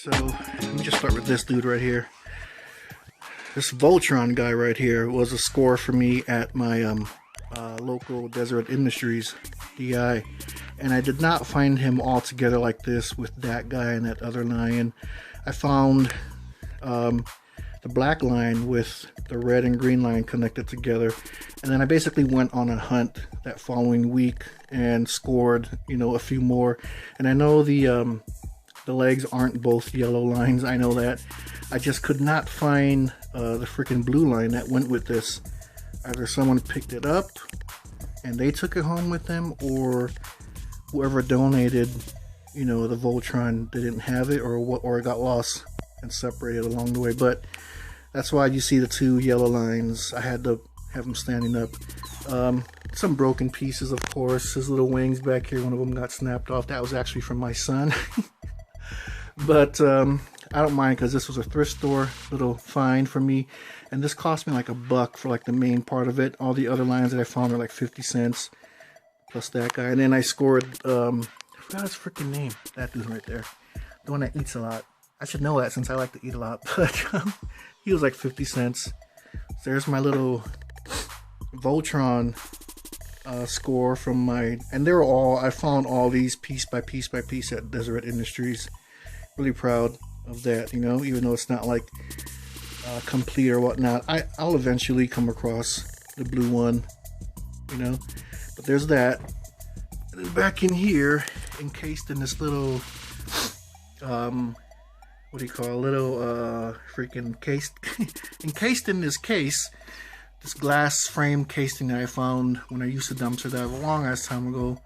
So let me just start with this dude right here. This Voltron guy right here was a score for me at my local Deseret Industries DI, and I did not find him all together like this with that guy and that other lion. I found the black line with the red and green line connected together, and then I basically went on a hunt that following week and scored, you know, a few more. And I know the legs aren't both yellow lines, I know that. I just could not find the freaking blue line that went with this. Either someone picked it up and they took it home with them, or whoever donated, you know, the Voltron didn't have it, or it got lost and separated along the way. But that's why you see the two yellow lines. I had to have them standing up. Some broken pieces, of course. His little wings back here, one of them got snapped off. That was actually from my son. But I don't mind, because this was a thrift store little find for me, and this cost me like $1 for like the main part of it. All the other lines that I found are like 50 cents plus that guy. And then I scored I forgot his freaking name. That dude right there, the one that eats a lot. I should know that since I like to eat a lot. But he was like 50 cents. So there's my little Voltron score from my, and they were all, I found all these piece by piece by piece at Deseret Industries. Really proud of that, you know, even though it's not like complete or whatnot. I'll eventually come across the blue one, you know. But there's that. And then back in here, encased in this little what do you call it? Little freaking case encased in this case, this glass frame casing that I found when I used to dumpster dive a long ass time ago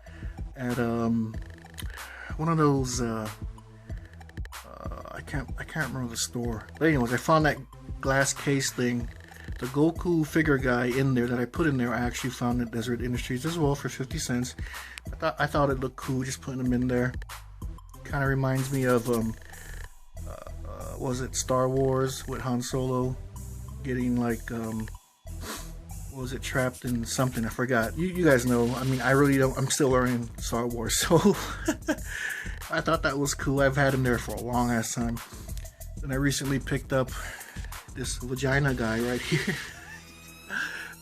at one of those I can't remember the store. But anyways, I found that glass case thing, the Goku figure guy in there that I put in there. I actually found at Deseret Industries as well for 50 cents. I thought it looked cool just putting them in there. Kind of reminds me of was it Star Wars with Han Solo getting like was it trapped in something? I forgot. You guys know. I mean, I really don't. I'm still learning Star Wars, so I thought that was cool. I've had him there for a long ass time. And I recently picked up this vagina guy right here.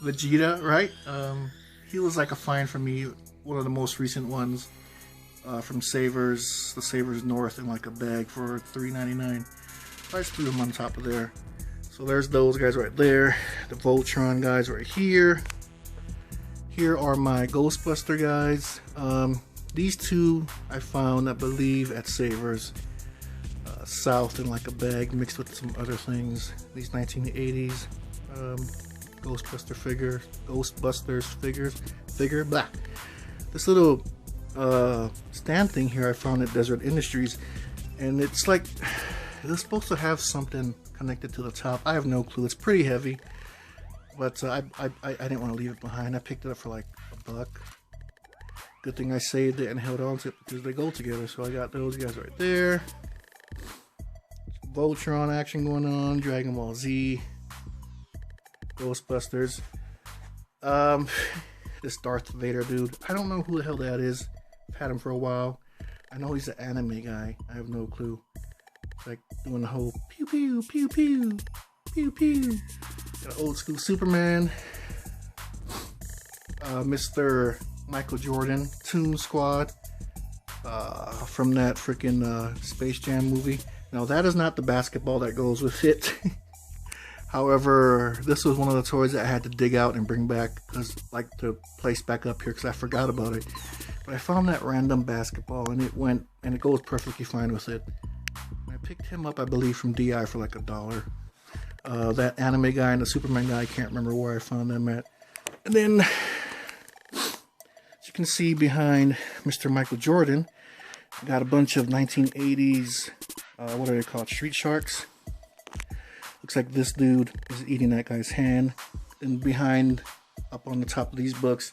Vegeta, right? He was like a find for me. One of the most recent ones from Savers, the Savers North, in like a bag for $3.99. I just threw them on top of there. So there's those guys right there. The Voltron guys right here. Here are my Ghostbuster guys. These two I found, I believe, at Savers South in like a bag mixed with some other things. These 1980s Ghostbusters figure, blah. This little stand thing here I found at Deseret Industries, and it's like it's supposed to have something connected to the top. I have no clue. It's pretty heavy, but I didn't want to leave it behind. I picked it up for like $1. Good thing I saved it and held on to it because they go together. So I got those guys right there. Voltron action going on. Dragon Ball Z. Ghostbusters. This Darth Vader dude. I don't know who the hell that is. I've had him for a while. I know he's an anime guy. I have no clue. Like doing the whole pew pew pew pew pew pew. Got an old school Superman. Mr. Michael Jordan Toon Squad from that freaking Space Jam movie. Now that is not the basketball that goes with it. However, this was one of the toys that I had to dig out and bring back because like to place back up here because I forgot about it. But I found that random basketball and it goes perfectly fine with it. And I picked him up, I believe, from DI for like $1. That anime guy and the Superman guy, I can't remember where I found them at. And then you can see behind Mr. Michael Jordan, I got a bunch of 1980s, what are they called, Street Sharks. Looks like this dude is eating that guy's hand. And behind, up on the top of these books,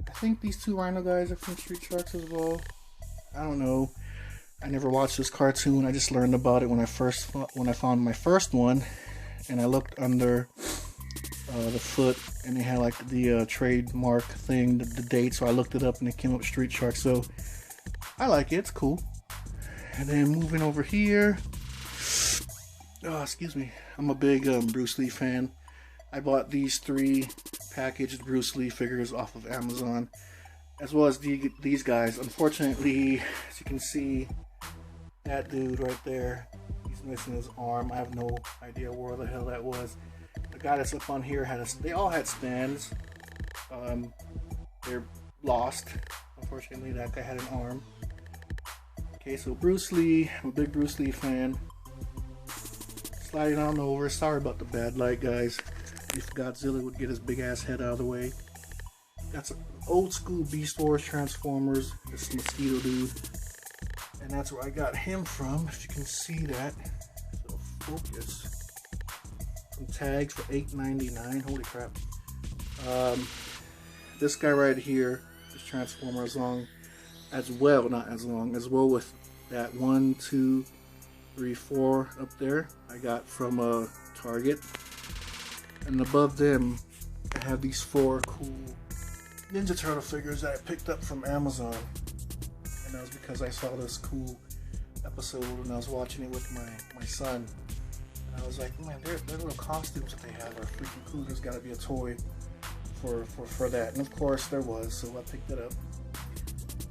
I think these two Rhino guys are from Street Sharks as well. I don't know. I never watched this cartoon. I just learned about it when I found my first one, and I looked under the foot, and it had like the trademark thing, the date. So I looked it up, and it came up Street Shark. So I like it. It's cool. And then moving over here, Oh, excuse me. I'm a big Bruce Lee fan. I bought these 3 packaged Bruce Lee figures off of Amazon, as well as these guys. Unfortunately, as you can see, that dude right there, he's missing his arm. I have no idea where the hell that was. The guy that's up on here they all had stands. They're lost. Unfortunately, that guy had an arm. Okay, so Bruce Lee, I'm a big Bruce Lee fan. Sliding on over. Sorry about the bad light, guys. If Godzilla would get his big ass head out of the way. That's an old school Beast Wars Transformers. This mosquito dude. And that's where I got him from. If you can see that. So focus. Some tags for $8.99. Holy crap. This guy right here, this Transformer as well with that 1, 2, 3, 4 up there. I got from Target. And above them, I have these 4 cool Ninja Turtle figures that I picked up from Amazon. And that was because I saw this cool episode when I was watching it with my son. And I was like, man, their little costumes that they have are freaking cool. There's got to be a toy for that. And of course there was, so I picked it up.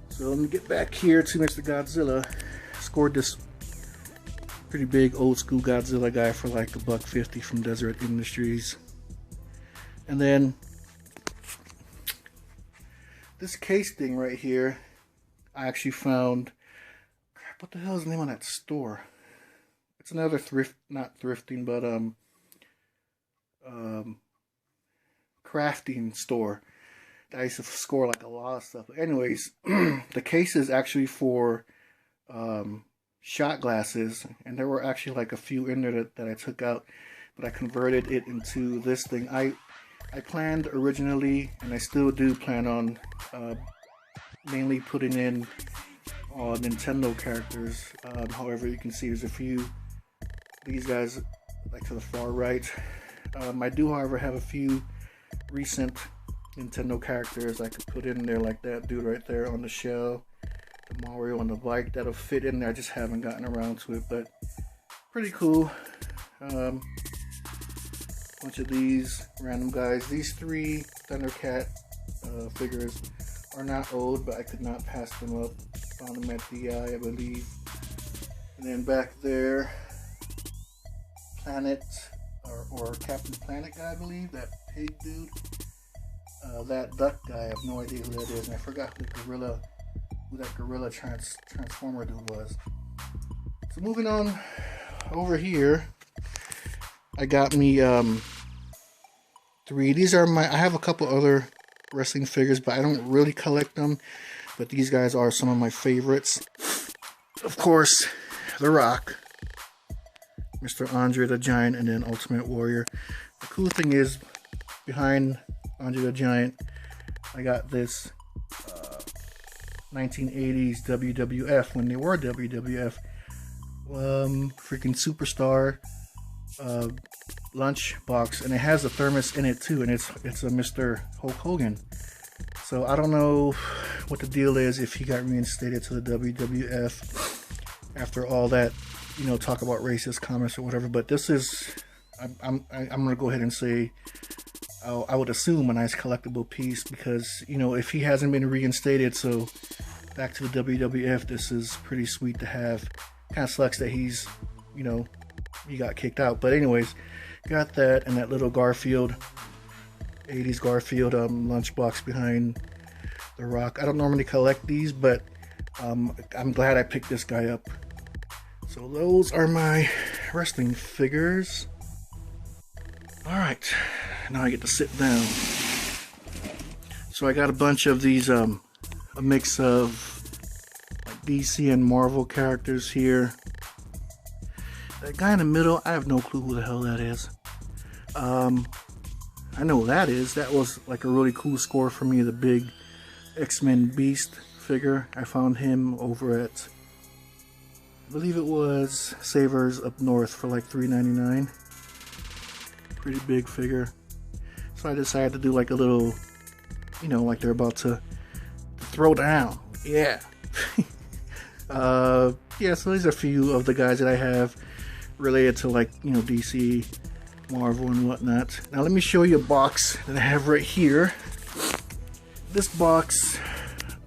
So let me get back here to Mr. Godzilla. Scored this pretty big old school Godzilla guy for like $1.50 from Deseret Industries. And then this case thing right here, I actually found, crap, what the hell is the name of that store? It's another not thrifting, but crafting store. I used to score like a lot of stuff. But anyways, the case is actually for shot glasses, and there were actually like a few in there that I took out, but I converted it into this thing. I planned originally, and I still do plan on mainly putting in Nintendo characters. However, you can see there's a few, these guys like to the far right. I do, however, have a few recent Nintendo characters I could put in there, like that dude right there on the shell, the Mario on the bike. That'll fit in there. I just haven't gotten around to it, but pretty cool. Bunch of these random guys. These 3 Thundercat figures are not old, but I could not pass them up. Found them at DI, I believe. And then back there, Planet or Captain Planet guy, I believe, that pig dude. That duck guy, I have no idea who that is, and I forgot who that gorilla transformer dude was. So moving on over here, I got me 3. These are I have a couple other wrestling figures, but I don't really collect them. But these guys are some of my favorites. Of course, The Rock, Mr. Andre the Giant, and then Ultimate Warrior. The cool thing is, behind Andre the Giant, I got this 1980s WWF, when they were WWF, freaking Superstar lunch box, and it has a thermos in it too, and it's a Mr. Hulk Hogan. So I don't know what the deal is, if he got reinstated to the WWF after all that, you know, talk about racist comments or whatever. But this is, I'm gonna go ahead and say, I would assume a nice collectible piece, because, you know, if he hasn't been reinstated, so back to the WWF, this is pretty sweet to have. Kind of sucks that he's, you know, he got kicked out. But anyways, got that, and that little Garfield, 80s Garfield lunchbox behind The Rock. I don't normally collect these, but I'm glad I picked this guy up. So those are my wrestling figures. Alright, now I get to sit down. So I got a bunch of these, a mix of like DC and Marvel characters here. That guy in the middle, I have no clue who the hell that is. I know who that is. That was like a really cool score for me, the big X-Men Beast figure. I found him over at, I believe it was Savers up north for like $3.99. Pretty big figure. So I decided to do like a little, you know, like they're about to throw down. Yeah. Yeah, so these are a few of the guys that I have related to, like, you know, DC, Marvel, and whatnot. Now let me show you a box that I have right here. This box,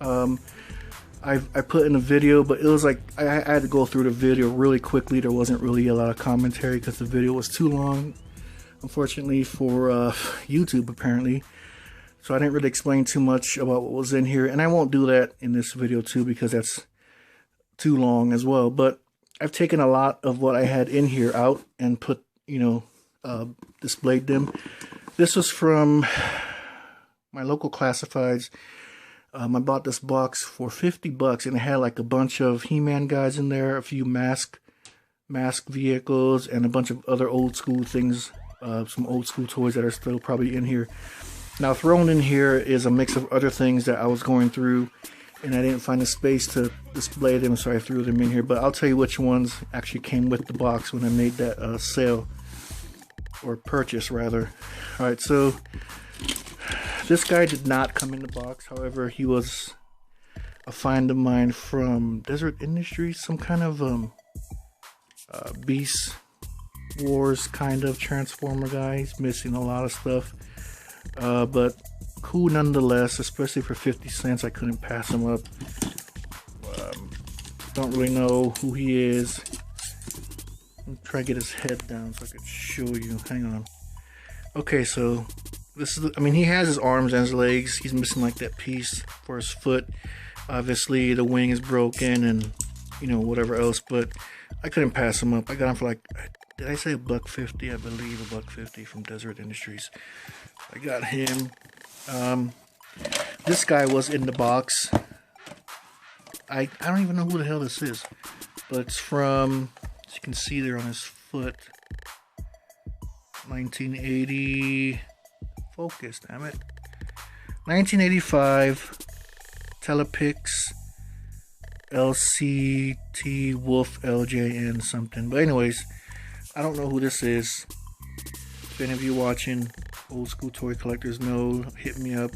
I put in a video, but it was like I had to go through the video really quickly. There wasn't really a lot of commentary because the video was too long, unfortunately, for YouTube apparently. So I didn't really explain too much about what was in here, and I won't do that in this video too because that's too long as well. But I've taken a lot of what I had in here out and put, you know, displayed them. This was from my local classifieds. I bought this box for $50, and it had like a bunch of He-Man guys in there, a few mask vehicles, and a bunch of other old school things, some old school toys that are still probably in here. Now thrown in here is a mix of other things that I was going through, and I didn't find a space to display them, so I threw them in here. But I'll tell you which ones actually came with the box when I made that sale, or purchase rather. Alright, so this guy did not come in the box. However, he was a find of mine from Desert Industries, some kind of Beast Wars kind of Transformer guy. He's missing a lot of stuff, but cool nonetheless, especially for 50 cents. I couldn't pass him up. Don't really know who he is. I'm trying to get his head down so I can show you. Hang on. Okay, so this is, I mean, he has his arms and his legs. He's missing like that piece for his foot. Obviously, the wing is broken and, you know, whatever else. But I couldn't pass him up. I got him for like, did I say $1.50? I believe $1.50 from Desert Industries. I got him. This guy was in the box. I don't even know who the hell this is, but it's from, as you can see there on his foot, 1980. Focus, damn it. 1985 Telepix LCT Wolf LJN something. But anyways, I don't know who this is. If any of you watching old school toy collectors know, hit me up.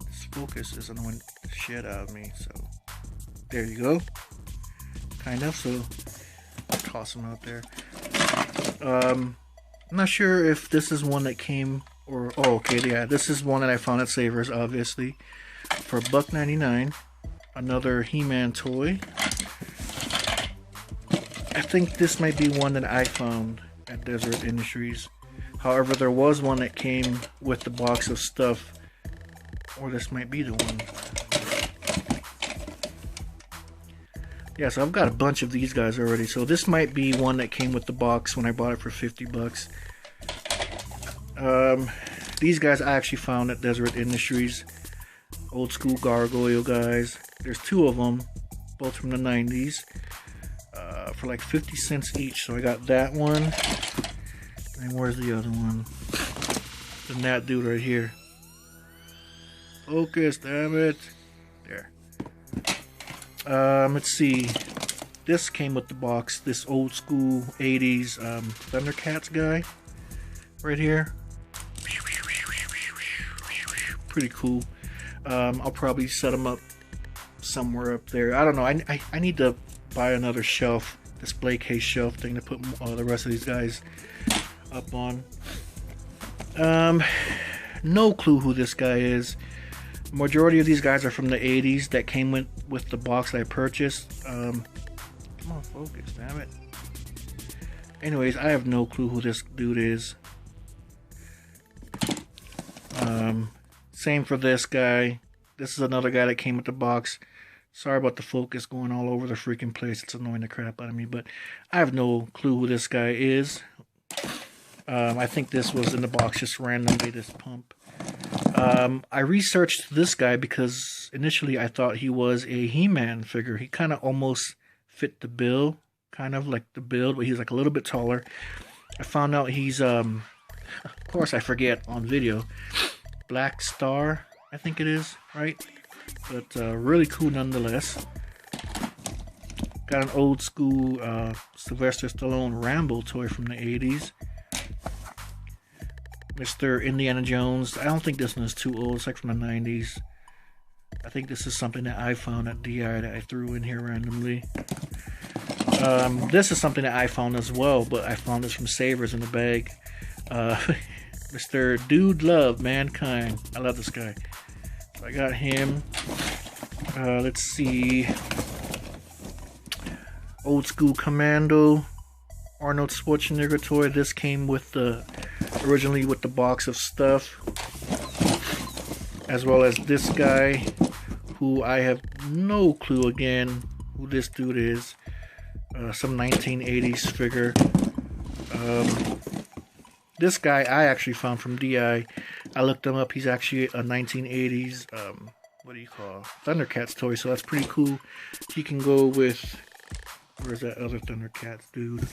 This focus is annoying the shit out of me. So there you go. Kind of. So I'll toss them out there. I'm not sure if this is one that came. Or, oh, okay, yeah, this is one that I found at Savers, obviously, for $1.99. Another He-Man toy. I think this might be one that I found at Desert Industries. However, there was one that came with the box of stuff, or this might be the one. Yeah, so I've got a bunch of these guys already. So this might be one that came with the box when I bought it for $50. These guys I actually found at Desert Industries. Old school gargoyle guys. There's two of them, both from the 90s, for like 50 cents each. So I got that one. And where's the other one? And that dude right here. Focus, damn it. There. Let's see. This came with the box. This old school 80s Thundercats guy. Right here. Pretty cool. I'll probably set them up somewhere up there. I don't know. I need to buy another shelf, display case shelf thing to put the rest of these guys up on. No clue who this guy is. Majority of these guys are from the 80s that came with the box that I purchased. Come on, focus, damn it. Anyways, I have no clue who this dude is. Same for this guy. This is another guy that came with the box. Sorry about the focus going all over the freaking place. It's annoying the crap out of me, but I have no clue who this guy is. I think this was in the box just randomly, this pump. I researched this guy because initially I thought he was a He-Man figure. He kind of almost fit the bill, kind of like the build, but he's like a little bit taller. I found out he's, of course I forget on video, Black Star, I think it is, right? But really cool nonetheless. Got an old school Sylvester Stallone Rambo toy from the 80s. Mr. Indiana Jones. I don't think this one is too old. It's like from the 90s. I think this is something that I found at DI that I threw in here randomly. This is something that I found as well, but I found this from Savers in the bag. Mr. Dude Love Mankind. I love this guy. So I got him. Let's see. Old School Commando. Arnold Schwarzenegger toy. This came with the originally with the box of stuff, as well as this guy, who I have no clue again who this dude is. Some 1980s figure. This guy I actually found from DI. I looked him up. He's actually a 1980s what do you call Thundercats toy, so that's pretty cool. He can go with, where's that other Thundercats dude?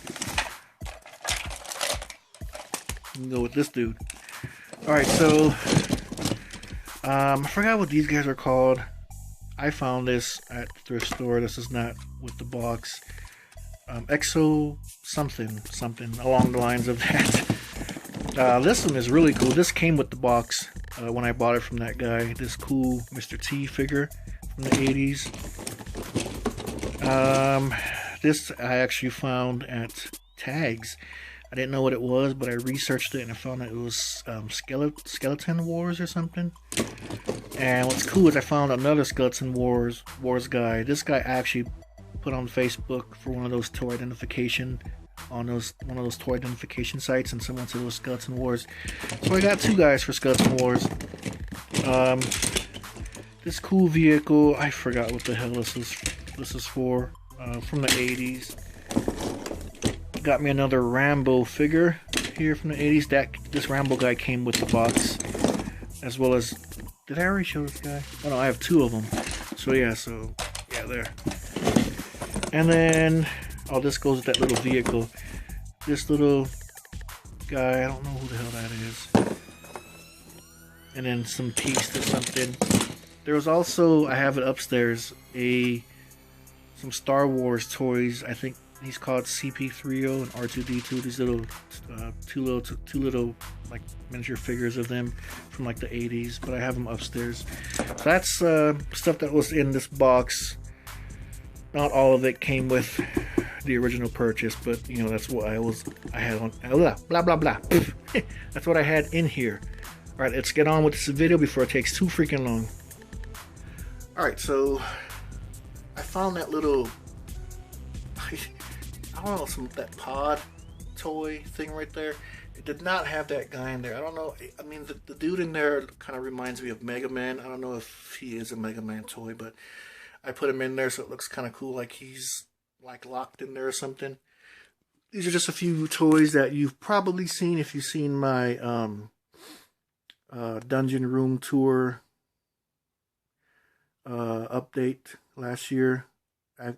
You can go with this dude. Alright, so I forgot what these guys are called. I found this at the thrift store. This is not with the box. Exo something along the lines of that. This one is really cool. This came with the box when I bought it from that guy. This cool Mr. T figure from the 80s. This I actually found at Tags. I didn't know what it was, but I researched it and I found that it was Skeleton Wars or something. And what's cool is I found another Skeleton Wars guy. This guy actually put on Facebook for one of those toy identification on one of those toy identification sites, and someone said it was Skeleton Wars. So I got two guys for Skeleton Wars. This cool vehicle, I forgot what the hell this is for. From the 80s. Got me another Rambo figure here from the 80s. This Rambo guy came with the box, as well as, did I already show this guy? Oh no, I have two of them. So yeah, there. And then, oh, this goes with that little vehicle. This little guy, I don't know who the hell that is. And then some piece to something. There was also, I have it upstairs, some Star Wars toys. I think he's called CP3O and R2D2. These little, two little like miniature figures of them from like the 80s. But I have them upstairs. So that's stuff that was in this box. Not all of it came with the original purchase, but you know, that's what I had on blah blah blah. That's what I had in here. Alright, let's get on with this video before it takes too freaking long. Alright, so I found that little, I don't know, that pod toy thing right there. It did not have that guy in there. I don't know. I mean, the dude in there kind of reminds me of Mega Man. I don't know if he is a Mega Man toy, but I put him in there so it looks kind of cool, like he's like locked in there or something. These are just a few toys that you've probably seen if you've seen my Dungeon Room Tour update last year. I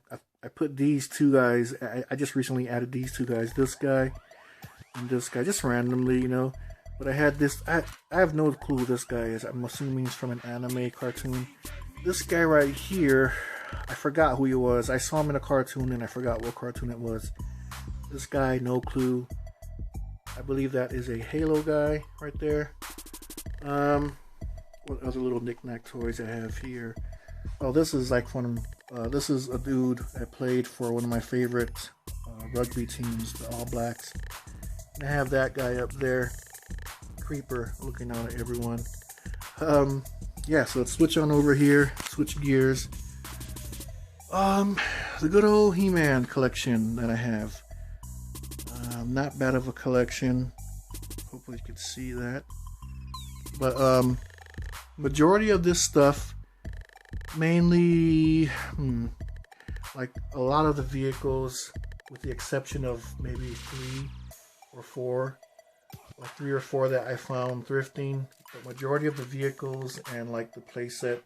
put these two guys. I just recently added these two guys. This guy and this guy, just randomly, you know. But I had this. I have no clue who this guy is. I'm assuming he's from an anime cartoon. This guy right here, I forgot who he was. I saw him in a cartoon and I forgot what cartoon it was. This guy, no clue. I believe that is a Halo guy right there. What other little knick-knack toys I have here? Oh, this is like this is a dude that played for one of my favorite rugby teams, the All Blacks. And I have that guy up there, Creeper, looking out at everyone. Yeah, so let's switch on over here, switch gears. The good old He-Man collection that I have. Not bad of a collection. Hopefully you can see that. But majority of this stuff, mainly like a lot of the vehicles, with the exception of maybe three or four that I found thrifting. The majority of the vehicles and like the playsets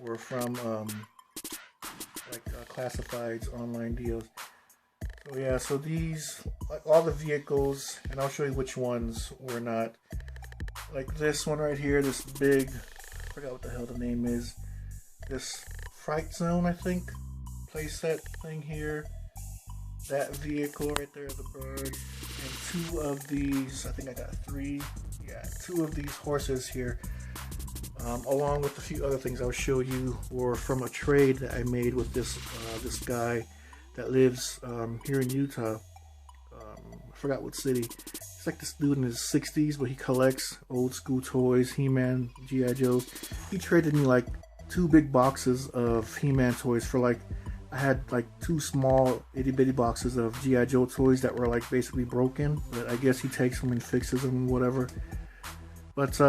were from classifieds online deals. So yeah, so these, like all the vehicles, and I'll show you which ones were not. Like this one right here, this big, I forgot what the hell the name is. This Fright Zone, I think, playset thing here. That vehicle right there, the bird, and two of these. I think I got three. Yeah, two of these horses here, along with a few other things I'll show you, were from a trade that I made with this guy that lives here in Utah. I forgot what city. He's like this dude in his 60s, but he collects old school toys, He-Man, G.I. Joes. He traded me like 2 big boxes of He-Man toys for like, I had like 2 small itty bitty boxes of G.I. Joe toys that were like basically broken, but I guess he takes them and fixes them and whatever. But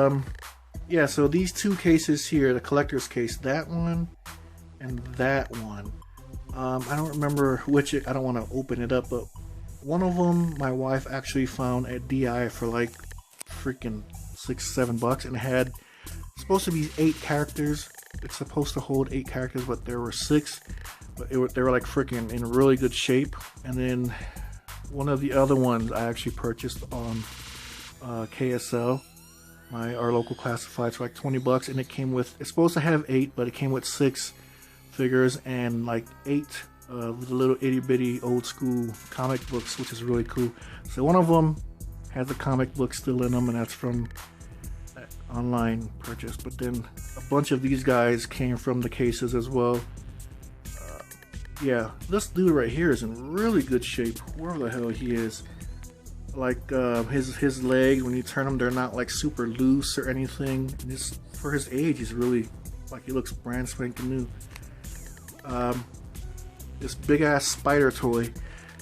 yeah, so these 2 cases here, the collector's case, that one and that one. I don't remember which, I don't want to open it up, but one of them my wife actually found at DI for like freaking $6-7, and it had supposed to be 8 characters. It's supposed to hold 8 characters, but there were 6. But they were like freaking in really good shape. And then one of the other ones I actually purchased on KSL, our local classifieds, for like $20, and it came with, it's supposed to have 8, but it came with 6 figures and like 8 the little itty bitty old school comic books, which is really cool. So one of them has the comic book still in them, and that's from that online purchase. But then a bunch of these guys came from the cases as well. Yeah, this dude right here is in really good shape, wherever the hell he is. Like his legs, when you turn them, they're not like super loose or anything. And just for his age, he's really like, he looks brand spanking new. This big ass spider toy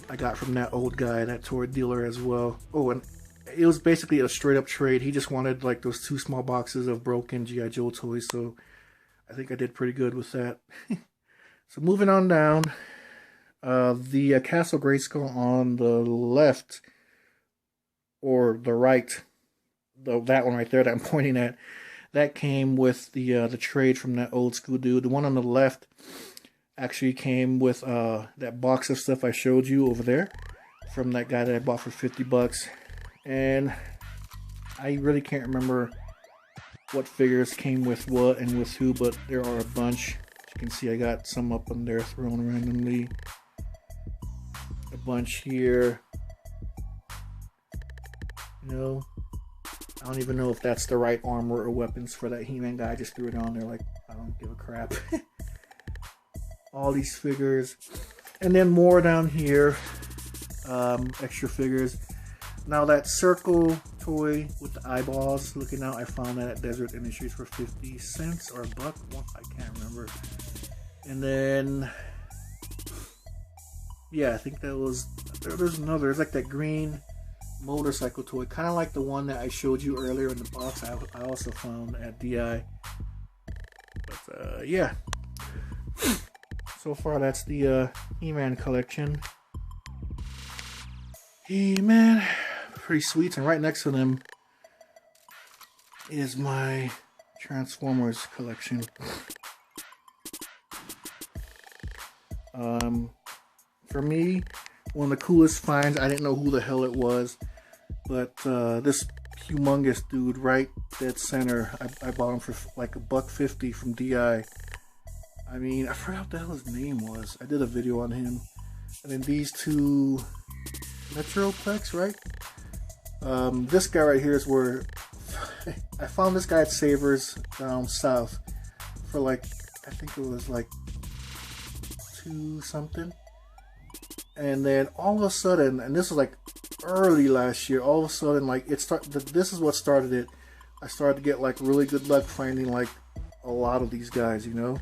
I got from that old guy, that toy dealer as well. Oh, and it was basically a straight up trade. He just wanted like those 2 small boxes of broken G.I. Joe toys, so I think I did pretty good with that. So moving on down, the Castle Grayskull on the left, or the right, that one right there that I'm pointing at, that came with the trade from that old school dude. The one on the left actually came with that box of stuff I showed you over there from that guy that I bought for $50. And I really can't remember what figures came with what and with who, but there are a bunch. As you can see, I got some up on there thrown randomly. A bunch here. You know, I don't even know if that's the right armor or weapons for that He-Man guy. I just threw it on there like I don't give a crap. All these figures, and then more down here, extra figures. Now that circle toy with the eyeballs looking out, I found that at Desert Industries for 50 cents or $1. I can't remember. And then, yeah, I think that was, there's another, there's like that green motorcycle toy, kind of like the one that I showed you earlier in the box. I also found at DI. But yeah. So far, that's the He-Man collection. He-Man, pretty sweet. And right next to them is my Transformers collection. For me, one of the coolest finds, I didn't know who the hell it was, but this humongous dude right dead center, I bought him for like $1.50 from DI. I mean, I forgot what the hell his name was. I did a video on him. And then these 2 Metroplex, right? This guy right here is where I found this guy at Savers down south for like, I think it was like $2 something. And then all of a sudden, and this was like early last year, all of a sudden, like this is what started it. I started to get like really good luck finding like a lot of these guys, you know.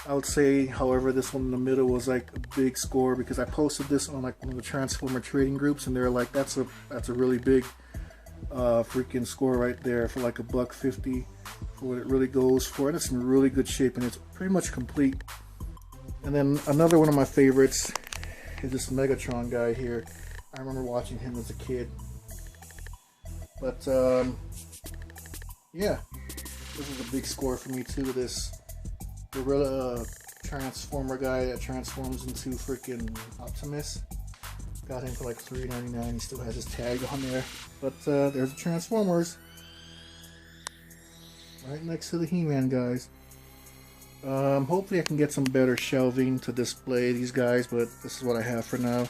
I would say, however, this one in the middle was like a big score because I posted this on like one of the Transformer trading groups, and they're like, that's a really big freaking score right there for like $1.50 for what it really goes for, and it's in really good shape, and it's pretty much complete. And then another one of my favorites is this Megatron guy here. I remember watching him as a kid. But yeah, this is a big score for me too. This Gorilla Transformer guy that transforms into freaking Optimus. Got him for like $3.99. He still has his tag on there. But there's the Transformers. Right next to the He-Man guys. Hopefully I can get some better shelving to display these guys, but this is what I have for now.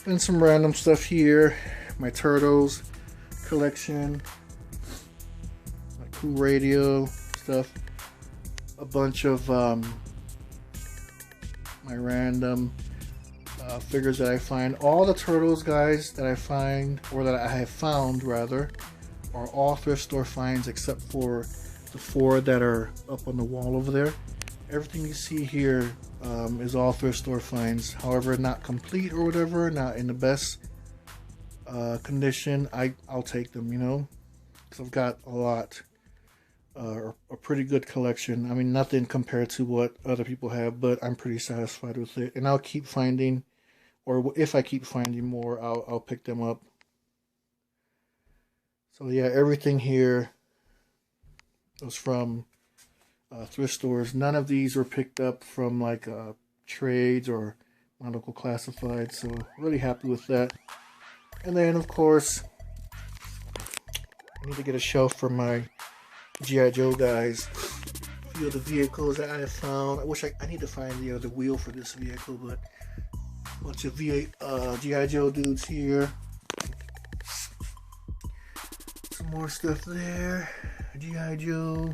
And some random stuff here. My Turtles collection. My cool radio stuff. A bunch of my random figures that I find. All the turtles, guys, that I find, or that I have found rather, are all thrift store finds except for the 4 that are up on the wall over there. Everything you see here is all thrift store finds. However, not complete or whatever, not in the best condition. I'll take them, you know, because I've got a lot, a pretty good collection. I mean, nothing compared to what other people have, but I'm pretty satisfied with it. And I'll keep finding, or if I keep finding more, I'll pick them up. So yeah, everything here was from thrift stores. None of these were picked up from like trades or my local classified, so really happy with that. And then of course I need to get a shelf for my G.I. Joe guys. A few of the vehicles that I found. I wish I need to find the wheel for this vehicle, but a bunch of G.I. Joe dudes here. Some more stuff there. G.I. Joe.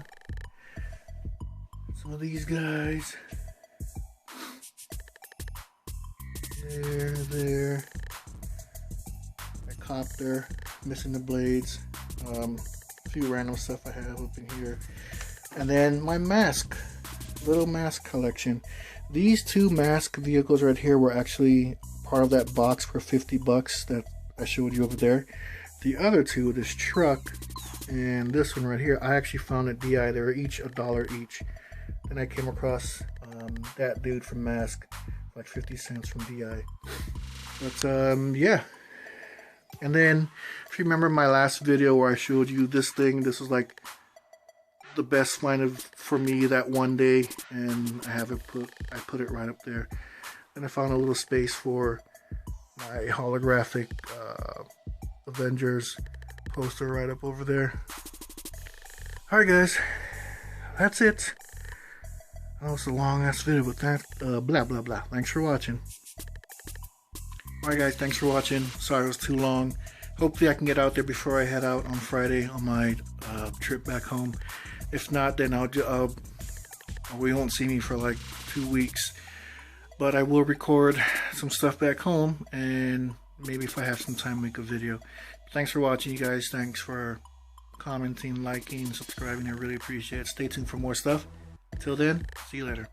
Some of these guys. There. That copter. Missing the blades. A few random stuff I have up in here. And then my mask. Little mask collection. These 2 mask vehicles right here were actually part of that box for $50 that I showed you over there. The other 2, this truck and this one right here, I actually found at DI. They were each $1 each. Then I came across that dude from Mask, like 50 cents from DI. But yeah. And then if you remember my last video where I showed you this thing, this was like the best find for me that one day, and I put it right up there. Then I found a little space for my holographic Avengers poster right up over there. Alright guys, that's it. I know it's a long ass video, but that blah blah blah. Thanks for watching. Alright guys, thanks for watching. Sorry it was too long. Hopefully I can get out there before I head out on Friday on my trip back home. If not, then we won't see me for like 2 weeks. But I will record some stuff back home, and maybe if I have some time, make a video. Thanks for watching, you guys. Thanks for commenting, liking, subscribing. I really appreciate it. Stay tuned for more stuff. Till then, see you later.